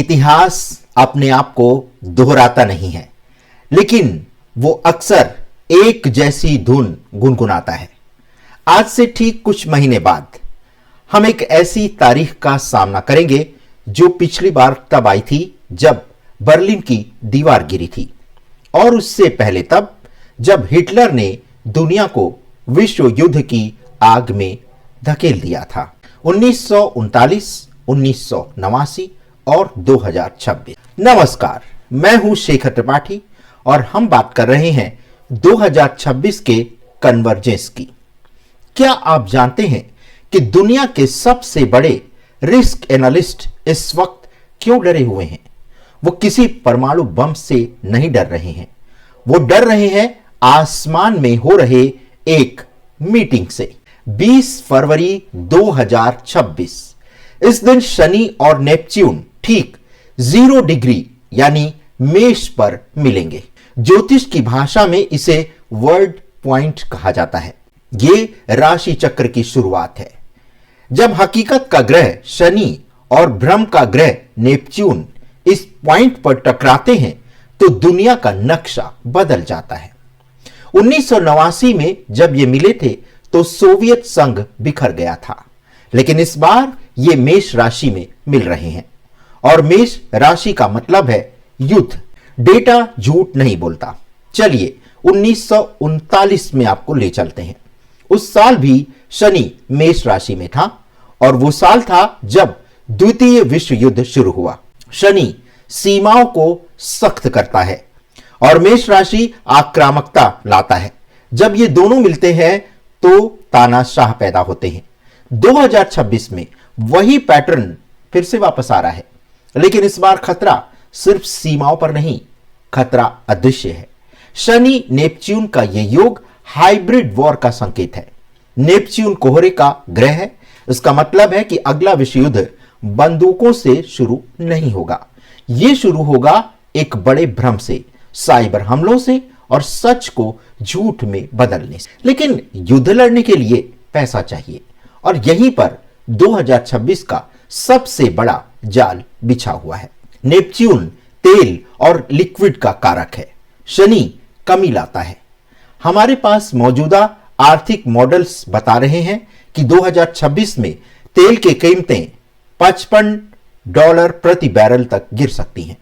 इतिहास अपने आप को दोहराता नहीं है, लेकिन वो अक्सर एक जैसी धुन गुनगुनाता है। आज से ठीक कुछ महीने बाद हम एक ऐसी तारीख का सामना करेंगे जो पिछली बार तब आई थी जब बर्लिन की दीवार गिरी थी, और उससे पहले तब जब हिटलर ने दुनिया को विश्व युद्ध की आग में धकेल दिया था। 1939, 1989 और 2026। नमस्कार, मैं हूं शेखर त्रिपाठी और हम बात कर रहे हैं 2026 के कन्वर्जेंस की। क्या आप जानते हैं कि दुनिया के सबसे बड़े रिस्क एनालिस्ट इस वक्त क्यों डरे हुए हैं? वो किसी परमाणु बम से नहीं डर रहे हैं, वो डर रहे हैं आसमान में हो रहे एक मीटिंग से। 20 फरवरी 2026, इस दिन शनि और नेपच्यून ठीक 0 डिग्री यानी मेष पर मिलेंगे। ज्योतिष की भाषा में इसे वर्ल्ड पॉइंट कहा जाता है। ये राशि चक्र की शुरुआत है, जब हकीकत का ग्रह शनि और भ्रम का ग्रह नेपच्यून इस पॉइंट पर टकराते हैं तो दुनिया का नक्शा बदल जाता है। 1989 में जब ये मिले थे तो सोवियत संघ बिखर गया था, लेकिन इस बार ये मेष राशि में मिल रहे हैं, और मेष राशि का मतलब है युद्ध। डेटा झूठ नहीं बोलता। चलिए 1939 में आपको ले चलते हैं। उस साल भी शनि मेष राशि में था, और वो साल था जब द्वितीय विश्व युद्ध शुरू हुआ। शनि सीमाओं को सख्त करता है और मेष राशि आक्रामकता लाता है। जब ये दोनों मिलते हैं तो तानाशाह पैदा होते हैं। 2026 में वही पैटर्न फिर से वापस आ रहा है, लेकिन इस बार खतरा सिर्फ सीमाओं पर नहीं, खतरा अदृश्य है। शनि नेपच्यून का यह योग हाइब्रिड वॉर का संकेत है। नेपच्यून कोहरे का ग्रह है। इसका मतलब है कि अगला विश्व युद्ध बंदूकों से शुरू नहीं होगा, यह शुरू होगा एक बड़े भ्रम से, साइबर हमलों से और सच को झूठ में बदलने से। लेकिन युद्ध लड़ने के लिए पैसा चाहिए, और यहीं पर 2026 का सबसे बड़ा जाल बिछा हुआ है। नेपच्यून तेल और लिक्विड का कारक है, शनि कमी लाता है। हमारे पास मौजूदा आर्थिक मॉडल्स बता रहे हैं कि 2026 में तेल की कीमतें $55 प्रति बैरल तक गिर सकती हैं।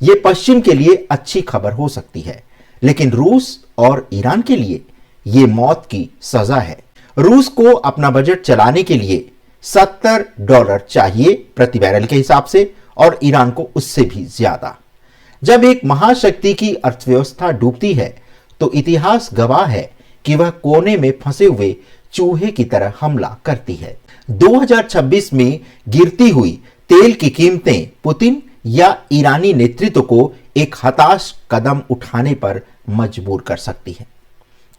यह पश्चिम के लिए अच्छी खबर हो सकती है, लेकिन रूस और ईरान के लिए यह मौत की सजा है। रूस को अपना बजट चलाने के लिए $70 चाहिए प्रति बैरल के हिसाब से, और ईरान को उससे भी ज्यादा। जब एक महाशक्ति की अर्थव्यवस्था डूबती है तो इतिहास गवाह है कि वह कोने में फंसे हुए चूहे की तरह हमला करती है। 2026 में गिरती हुई तेल की कीमतें पुतिन या ईरानी नेतृत्व को एक हताश कदम उठाने पर मजबूर कर सकती है।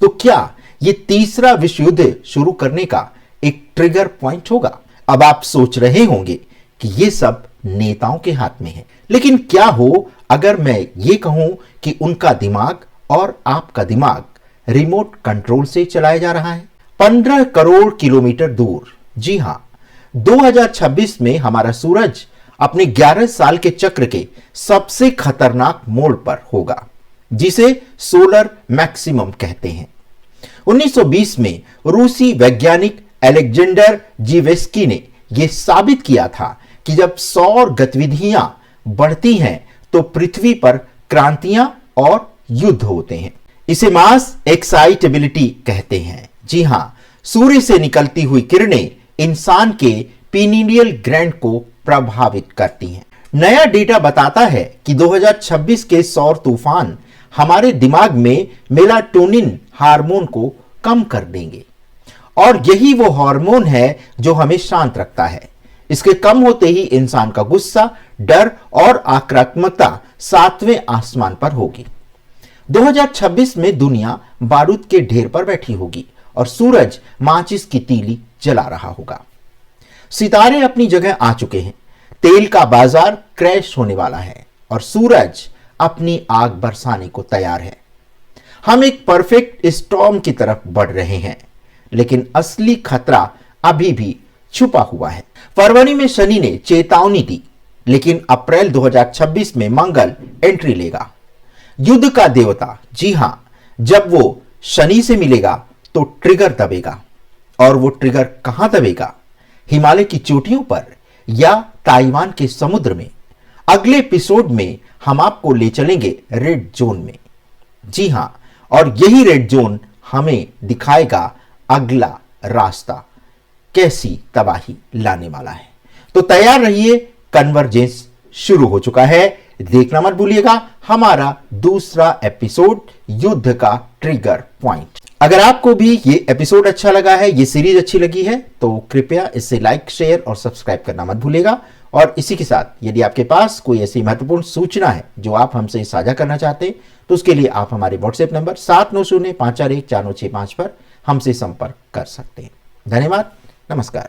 तो क्या यह तीसरा विश्व युद्ध शुरू करने का एक ट्रिगर पॉइंट होगा? अब आप सोच रहे होंगे कि यह सब नेताओं के हाथ में है, लेकिन क्या हो अगर मैं ये कहूं कि उनका दिमाग और आपका दिमाग रिमोट कंट्रोल से चलाया जा रहा है 15 करोड़ किलोमीटर दूर। जी हां, 2026 में हमारा सूरज अपने 11 साल के चक्र के सबसे खतरनाक मोड़ पर होगा, जिसे सोलर मैक्सिमम कहते हैं। 1920 में रूसी वैज्ञानिक अलेक्जेंडर जीवेस्की ने यह साबित किया था कि जब सौर गतिविधियां बढ़ती हैं तो पृथ्वी पर क्रांतियां और युद्ध होते हैं। इसे मास एक्साइटेबिलिटी कहते हैं। जी हां, सूर्य से निकलती हुई किरणें इंसान के पीनियल ग्लैंड को प्रभावित करती हैं। नया डेटा बताता है कि 2026 के सौर तूफान हमारे दिमाग में मेलाटोनिन हार्मोन को कम कर देंगे, और यही वो हार्मोन है जो हमें शांत रखता है। इसके कम होते ही इंसान का गुस्सा, डर और आक्रामकता 7वें आसमान पर होगी। 2026 में दुनिया बारूद के ढेर पर बैठी होगी और सूरज माचिस की तीली जला रहा होगा। सितारे अपनी जगह आ चुके हैं, तेल का बाजार क्रैश होने वाला है और सूरज अपनी आग बरसाने को तैयार है। हम एक परफेक्ट स्टॉर्म की तरफ बढ़ रहे हैं, लेकिन असली खतरा अभी भी छुपा हुआ है। फरवरी में शनि ने चेतावनी दी लेकिन अप्रैल 2026 में मंगल एंट्री लेगा। युद्ध का देवता, जी हां, जब वो शनि से मिलेगा तो ट्रिगर दबेगा। और वो ट्रिगर कहां दबेगा? हिमालय की चोटियों पर या ताइवान के समुद्र में? अगले एपिसोड में हम आपको ले चलेंगे रेड जोन में। जी हां, और यही रेड जोन हमें दिखाएगा अगला रास्ता कैसी तबाही लाने वाला है। तो तैयार रहिए, कन्वर्जेंस शुरू हो चुका है। देखना मत भूलिएगा हमारा दूसरा एपिसोड, युद्ध का ट्रिगर पॉइंट। अगर आपको भी ये एपिसोड अच्छा लगा है, ये सीरीज अच्छी लगी है, तो कृपया इसे लाइक, शेयर और सब्सक्राइब करना मत भूलिएगा। और इसी के साथ यदि आपके पास कोई ऐसी महत्वपूर्ण सूचना है जो आप हमसे साझा करना चाहते हैं, तो उसके लिए आप हमारे व्हाट्सएप नंबर 7905414965 पर हमसे संपर्क कर सकते हैं। धन्यवाद, नमस्कार।